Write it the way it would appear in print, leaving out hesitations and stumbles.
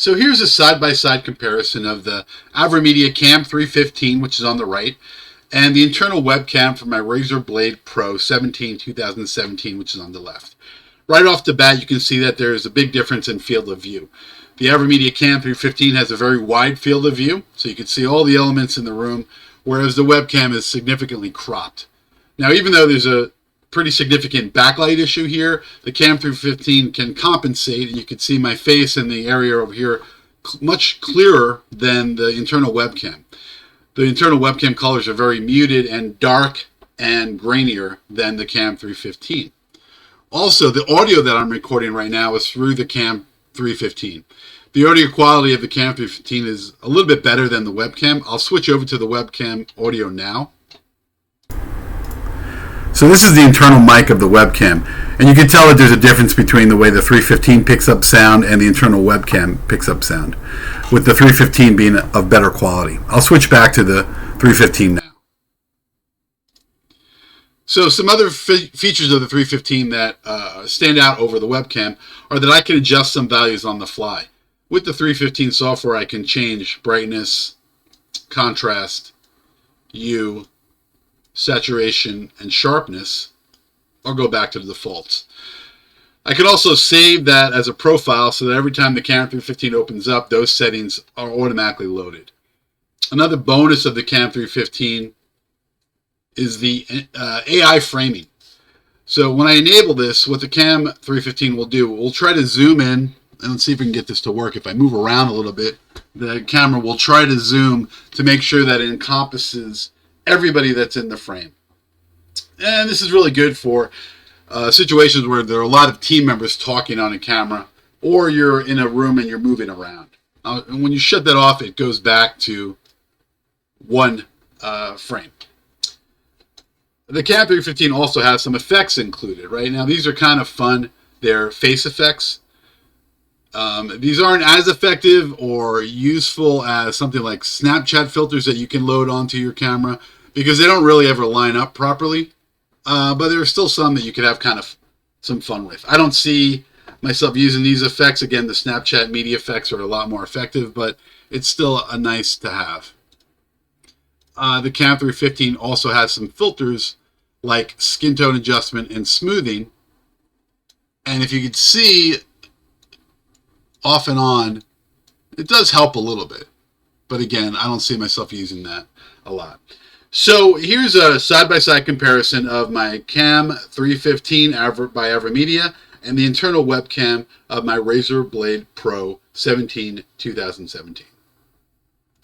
So here's a side-by-side comparison of the AVerMedia CAM 315, which is on the right, and the internal webcam for my Razer Blade Pro 17 2017, which is on the left. Right off the bat, you can see that there is a big difference in field of view. The AVerMedia CAM 315 has a very wide field of view, so you can see all the elements in the room, whereas the webcam is significantly cropped. Now, even though there's a pretty significant backlight issue here, the CAM 315 can compensate, and you can see my face in the area over here much clearer than the internal webcam. The internal webcam colors are very muted and dark and grainier than the CAM 315. Also, the audio that I'm recording right now is through the CAM 315. The audio quality of the CAM 315 is a little bit better than the webcam. I'll switch over to the webcam audio now. So this is the internal mic of the webcam, and you can tell that there's a difference between the way the 315 picks up sound and the internal webcam picks up sound, with the 315 being of better quality. I'll switch back to the 315 now. So some other features of the 315 that stand out over the webcam are that I can adjust some values on the fly. With the 315 software, I can change brightness, contrast, hue, saturation, and sharpness, or go back to the defaults. I can also save that as a profile so that every time the CAM 315 opens up, those settings are automatically loaded. Another bonus of the CAM 315 is the AI framing. So when I enable this, what the CAM 315 will do, we'll try to zoom in, and let's see if we can get this to work. If I move around a little bit, the camera will try to zoom to make sure that it encompasses everybody that's in the frame. And this is really good for situations where there are a lot of team members talking on a camera, or you're in a room and you're moving around. And when you shut that off, it goes back to one frame. The CAM 315 also has some effects included, right? Now, these are kind of fun. They're face effects. These aren't as effective or useful as something like Snapchat filters that you can load onto your camera, because they don't really ever line up properly. But there are still some that you could have kind of some fun with. I don't see myself using these effects. Again, the Snapchat media effects are a lot more effective, but it's still a nice to have. The CAM 315 also has some filters like skin tone adjustment and smoothing. And if you could see off and on, it does help a little bit. But again, I don't see myself using that a lot. So here's a side-by-side comparison of my CAM 315 by AVerMedia and the internal webcam of my Razer Blade Pro 17 2017.